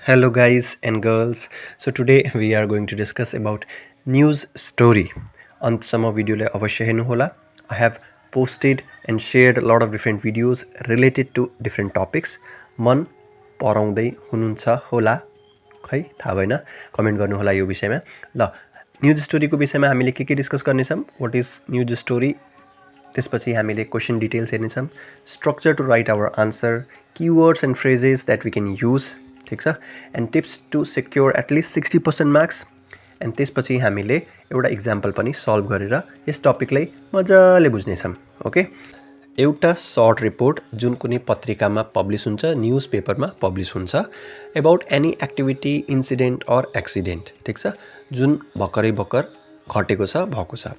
Hello guys and girls. So today we are going to discuss about news story. अन्तसम्म भिडियोलाई अवश्य हेर्नुहोला. I have posted and shared a lot of different videos related to different topics. मन पराउँदै हुनुहुन्छ होला खै थाहा भएन कमेन्ट गर्नुहोला यो विषयमा. ल न्यूज स्टोरीको विषयमा हामीले के डिस्कस गर्नेछौँ. What is news story. त्यसपछि हामीले क्वेशन डिटेल्स हेर्नेछौँ. Structure to write our answer, keywords and phrases that we can use, ठिक छ, and tips to secure at least 60% marks. And त्यसपछि हामीले एउटा इक्जाम्पल पनि सल्भ गरेर यस टपिकलाई मजाले बुझ्नेछौँ. ओके, एउटा सर्ट रिपोर्ट जुन कुनै पत्रिकामा पब्लिस हुन्छ, न्युज पेपरमा पब्लिस हुन्छ, about any activity, incident or accident, ठिक छ, जुन भर्खर घटेको छ, भएको छ.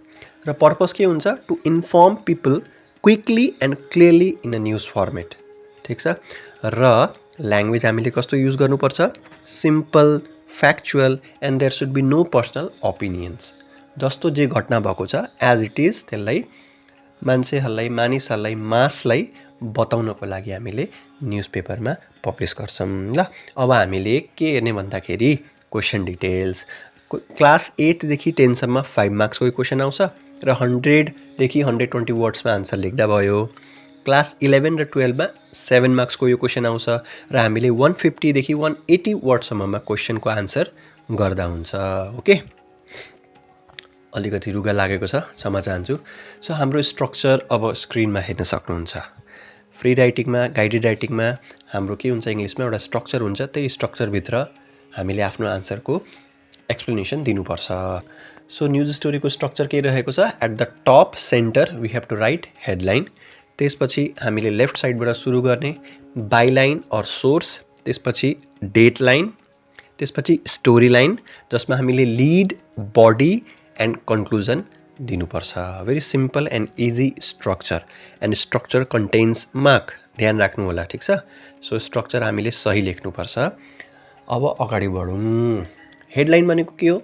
र पर्पस के हुन्छ? To inform people quickly and clearly in a news format, ठिक छ. र ल्याङ्ग्वेज हामीले कस्तो युज गर्नुपर्छ? Simple, factual, and there should be no personal opinions. जस्तो जे घटना भएको छ एज इट इज त्यसलाई मान्छेहरूलाई, मानिसहरूलाई, मासलाई बताउनको लागि हामीले न्युज पेपरमा पब्लिस गर्छौँ. ल अब हामीले के हेर्ने भन्दाखेरि क्वेसन डिटेल्स. क्लास 8देखि 10सम्म 5 मार्क्सको क्वेसन आउँछ र 100देखि 120 वर्ड्समा आन्सर लेख्दा भयो. क्लास 11 र 12मा 7 मार्क्सको यो क्वेसन आउँछ र हामीले 150देखि 180 वर्डसम्ममा क्वेसनको आन्सर गर्दा हुन्छ. ओके, अलिकति रुगा लागेको छ, क्षमा चाहन्छु. सो हाम्रो स्ट्रक्चर अब स्क्रिनमा हेर्न सक्नुहुन्छ. फ्री राइटिङमा, गाइडेड राइटिङमा हाम्रो के हुन्छ? इङ्ग्लिसमा एउटा स्ट्रक्चर हुन्छ. त्यही स्ट्रक्चरभित्र हामीले आफ्नो आन्सरको एक्सप्लेनेसन दिनुपर्छ. सो न्युज स्टोरीको स्ट्रक्चर के रहेको छ? At the top centre we have to write headline. त्यसपछि हामीले लेफ्ट साइडबाट सुरु गर्ने बाइलाइन अर सोर्स. त्यसपछि डेट लाइन. त्यसपछि स्टोरी लाइन जसमा हामीले लिड, बडी एन्ड कन्क्लुजन दिनुपर्छ. Very simple and easy structure. And structure contains mark. ध्यान राख्नु होला, ठिक छ. सो स्ट्रक्चर हामीले सही लेख्नुपर्छ. अब अगाडि बढौँ. हेडलाइन भनेको के हो?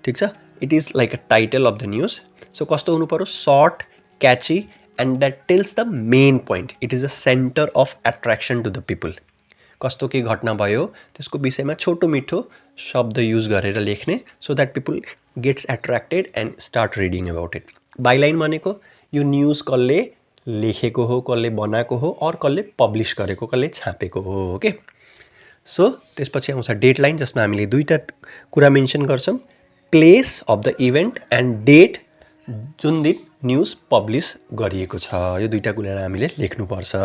ठिक छ, it is like a title of the news. So कस्तो हुनु पर्यो? Short, catchy and that tells the main point. It is a centre of attraction to the people. कस्तो के घटना भयो त्यसको विषयमा छोटो मिठो शब्द युज गरेर लेख्ने, so that people gets attracted and start reading about it. Byline भनेको यो न्युज कसले लेखेको हो, कसले बनाएको हो, अर कसले पब्लिस गरेको, कसले छापेको हो. ओके, सो त्यसपछि आउँछ डेट लाइन जसमा हामीले दुईवटा कुरा मेन्सन गर्छौँ. Place of the event and date, जुन दिन न्युज पब्लिस गरिएको छ. यो दुईवटा कुरा हामीले लेख्नुपर्छ.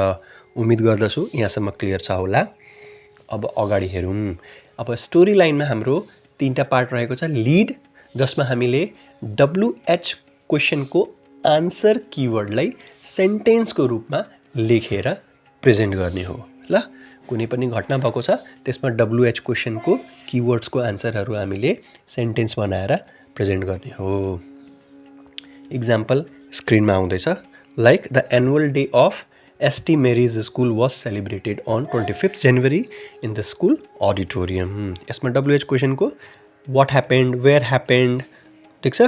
उम्मिद गर्दछु यहाँसम्म क्लियर छ होला. अब अगाडि हेरौँ. अब स्टोरी लाइनमा हाम्रो 3टा पार्ट रहेको छ. लिड जसमा हामीले WH क्वेसनको आन्सर किवर्डलाई सेन्टेन्सको रूपमा लेखेर प्रेजेन्ट गर्ने हो. ल कुनै पनि घटना भएको छ त्यसमा WH क्वेसनको किवर्ड्सको आन्सरहरू हामीले सेन्टेन्स बनाएर प्रेजेन्ट गर्ने हो. इक्जाम्पल स्क्रिनमा आउँदैछ. Like the annual day of ST Mary's school was celebrated on 25 January in the school auditorium. यसमा WH क्वेसनको वाट ह्यापेन्ड, वेयर ह्यापेन्ड, ठिक छ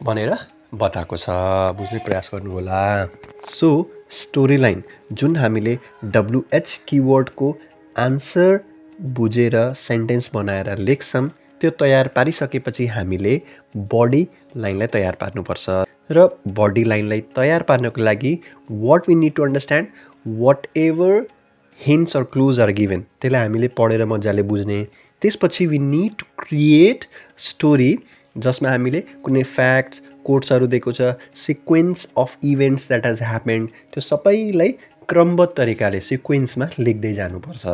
भनेर बताएको छ. बुझ्ने प्रयास गर्नु होला. सो स्टोरी लाइन जुन हामीले WH किवर्डको आन्सर बुझेर सेन्टेन्स बनाएर लेख्छौँ, त्यो तयार पारिसकेपछि हामीले बडी लाइनलाई तयार पार्नुपर्छ. र बडी लाइनलाई तयार पार्नको लागि what we need to understand, whatever hints or clues are given, त्यसलाई हामीले पढेर मजाले बुझ्ने. त्यसपछि we need to create story जसमा हामीले कुनै फ्याक्ट्स, कोट्सहरू दिएको छ, sequence of events that has happened, त्यो सबैलाई क्रमबद्ध तरिकाले सिक्वेन्समा लेख्दै जानुपर्छ.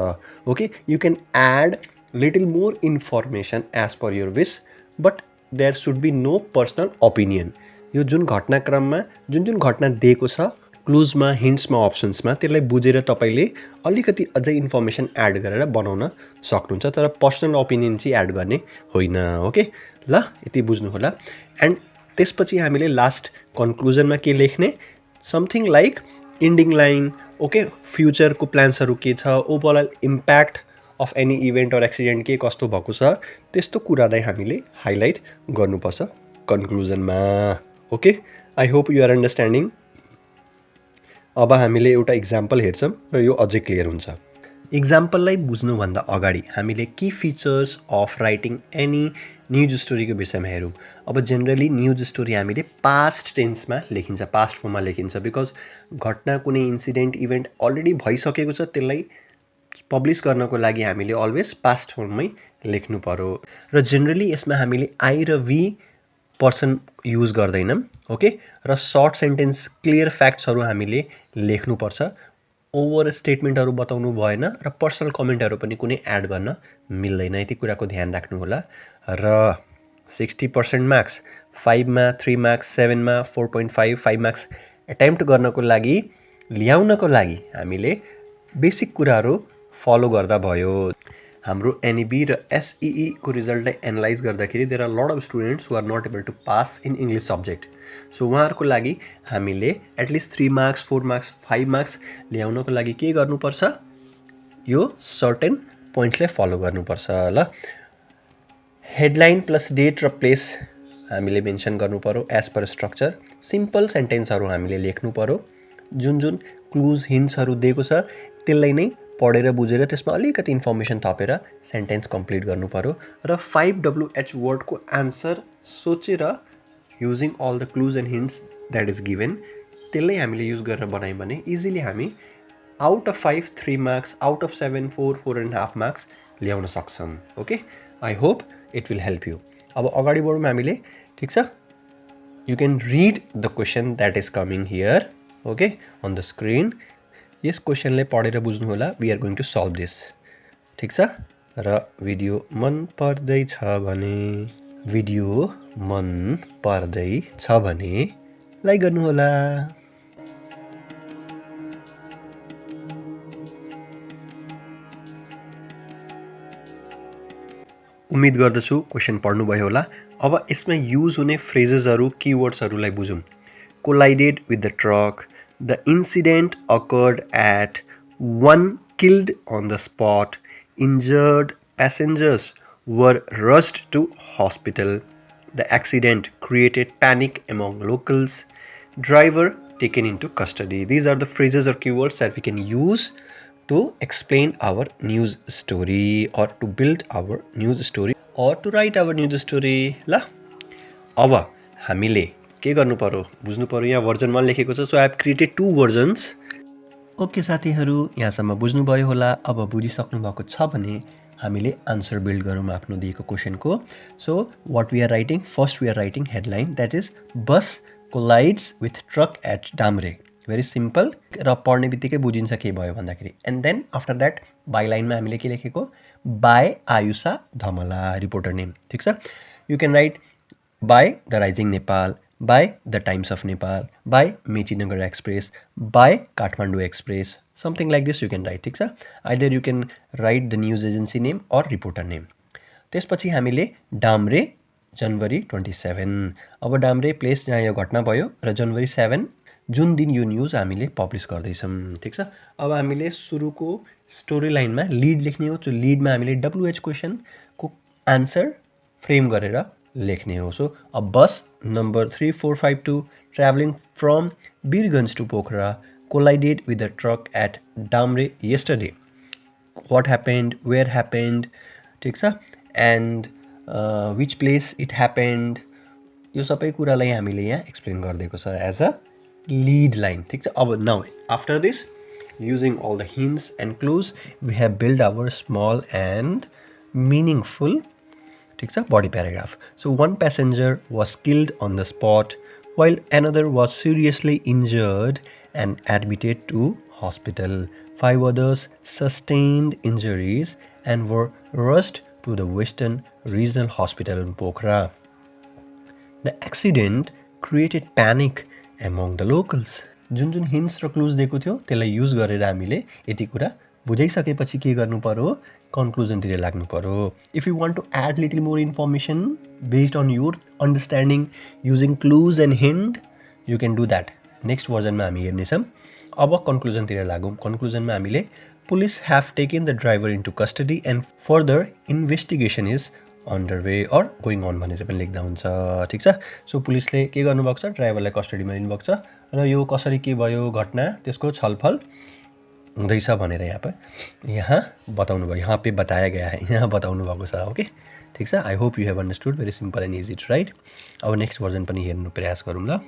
Okay, you can add little more information as per your wish, but there should be no personal opinion. यो जुन घटनाक्रममा जुन घटना दिएको छ, क्लुजमा, हिन्ट्समा, अप्सन्समा, त्यसलाई बुझेर तपाईँले अलिकति अझै इन्फर्मेसन एड गरेर बनाउन सक्नुहुन्छ. तर पर्सनल ओपिनियन चाहिँ एड गर्ने होइन. ओके, ल यति बुझ्नु होला. एन्ड त्यसपछि हामीले लास्ट कन्क्लुजनमा के लेख्ने? Something like ending line. Okay, फ्युचरको प्लान्सहरू के छ, overall impact of any event or accident के कस्तो भएको छ, त्यस्तो कुरालाई हामीले हाइलाइट गर्नुपर्छ कन्क्लुजनमा. Okay, I hope you are understanding. अब हामीले एउटा इक्जाम्पल हेर्छौँ र यो अझै क्लियर हुन्छ. इक्जाम्पललाई बुझ्नुभन्दा अगाडि हामीले key features of writing any news स्टोरीको विषयमा हेरौँ। अब जेनरली न्युज स्टोरी हामीले पास्ट टेन्समा लेखिन्छ, पास्ट फर्ममा लेखिन्छ, बिकज घटना कुनै इन्सिडेन्ट इभेन्ट अलरेडी भइसकेको छ, त्यसलाई पब्लिस गर्नको लागि हामीले अलवेज पास्ट फर्ममै लेख्नु पर्यो। र जेनरली यसमा हामीले आई र वी पर्सन युज गर्दैनौँ, ओके। र सर्ट सेन्टेन्स क्लियर फ्याक्ट्सहरू हामीले लेख्नुपर्छ, ओभर स्टेटमेन्टहरू बताउनु भएन, र पर्सनल कमेन्टहरू पनि कुनै एड गर्न मिल्दैन। यति कुराको ध्यान राख्नु होला। र 60% मार्क्स, 5मा 3 मार्क्स, 7मा 4.5, 5 मार्क्स एटेम्प्ट गर्नको लागि ल्याउनको लागि हामीले बेसिक कुराहरू फलो गर्दा भयो। हाम्रो एनइबी र एसइई को रिजल्टलाई एनालाइज गर्दाखेरि there are lot of students who are not able to pass in English subject. So उहाँहरूको लागि हामीले एटलिस्ट 3 मार्क्स, 4 मार्क्स, 5 मार्क्स ल्याउनको लागि के गर्नुपर्छ, यो सर्टेन पोइन्ट्सलाई फलो गर्नुपर्छ ल। हेडलाइन प्लस डेट र प्लेस हामीले मेन्सन गर्नु पर्यो एज पर स्ट्रक्चर। सिम्पल सेन्टेन्सहरू हामीले लेख्नु पर्यो, जुन जुन क्लुज हिन्ट्सहरू दिएको छ त्यसलाई नै पढेर बुझेर त्यसमा अलिकति इन्फर्मेसन थपेर सेन्टेन्स कम्प्लिट गर्नु पर्यो। र 5WH वर्डको आन्सर सोचेर using all the clues and hints that is given, त्यसलाई हामीले युज गरेर बनायौँ भने इजिली हामी out of 5 3 marks, out of 7 4 4.5 marks ल्याउन सक्छौँ। Okay, I hope it will help you. अब अगाडि बढौँ हामीले, ठिक छ। You can read the question that is coming here, okay, on the screen. यस क्वेसनलाई पढेर बुझ्नु होला। We are going to solve this, ठिक छ। र भिडियो मन पर्दैछ भने लाइक गर्नु होला। उम्मीद गर्दछु क्वेसन पढ्नुभयो होला। अब यसमा युज हुने फ्रेजेसहरू, किवर्ड्सहरूलाई बुझौँ। Collided with the truck, the incident occurred at, 1 killed on the spot, injured passengers were rushed to hospital, the accident created panic among locals, driver taken into custody. These are the phrases or keywords that we can use to explain our news story or to build our news story or to write our news story ल। अब हामीले के गर्नु पर्यो बुझ्नु पर्यो। यहाँ version 1 लेखेको छ, so I have created 2 versions. Okay साथीहरू, यहाँसम्म बुझ्नुभयो होला। अब बुझिसक्नु भएको छ भने हामीले आन्सर बिल्ड गरौँ आफ्नो दिएको क्वेसनको। So what we are writing, first we are writing headline that is bus collides with truck at Damre. Very simple, र पढ्ने बित्तिकै बुझिन्छ के भयो भन्दाखेरि। And then after that by लाइनमा हामीले के लेखेको, by Ayusha Dhamala, reporter name, ठिक छ। You can write by the Rising Nepal, by the Times of Nepal, by Mechinagar Express, by Kathmandu Express, something like this you can write, ठिक छ। Either you can write the news agency name or reporter name. त्यसपछि हामीले डाम्रे जनवरी 27। अब डाम्रे place जहाँ यो घटना भयो र जनवरी 7 जुन दिन यो न्युज हामीले पब्लिस गर्दैछौँ, ठिक छ। अब हामीले सुरुको स्टोरी लाइनमा लिड लेख्ने हो। त्यो लिडमा हामीले WH क्वेसनको आन्सर फ्रेम गरेर लेख्ने हो। So a bus number 3452 traveling from Birganj to Pokhara collided with a truck at Damre yesterday. What happened, where happened, ठिक छ, and which place it happened, यो सबै कुरालाई हामीले यहाँ एक्सप्लेन गरिदिएको छ एज अ लिड लाइन, ठिक छ। अब now after this, using all the hints and clues, we have built our small and meaningful body paragraph. So one passenger was killed on the spot while another was seriously injured and admitted to hospital. 5 others sustained injuries and were rushed to the Western Regional Hospital in Pokhara. The accident created panic among the locals. जुन जुन hints र clues दिएको थियो त्यसलाई use गरेर हामीले यति कुरा बुझाइसकेपछि के गर्नु पर्यो, कन्क्लुजनतिर लाग्नु पर्यो। If you want to add little more information based on your understanding using clues and hint, you can do that. Next भर्जनमा हामी हेर्नेछौँ। अब कन्क्लुजनतिर लागौँ। कन्क्लुजनमा हामीले police have taken the driver into custody and further investigation is under way or going on भनेर पनि लेख्दा हुन्छ, ठिक छ। सो पुलिसले के गर्नुभएको छ, ड्राइभरलाई कस्टडीमा लिनुभएको छ र यो कसरी के भयो घटना त्यसको छलफल हुँदैछ भनेर यहाँ बताउनु भयो, यहाँ पे बताया गया है, यहाँ बताउनु भएको छ। ओके, ठिक छ। I hope you have understood, very simple and easy to write. अब नेक्स्ट भर्जन पनि हेर्नु प्रयास गरौँ ल।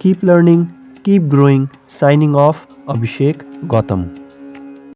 Keep learning, keep growing. Signing off, Abhishek Gautam.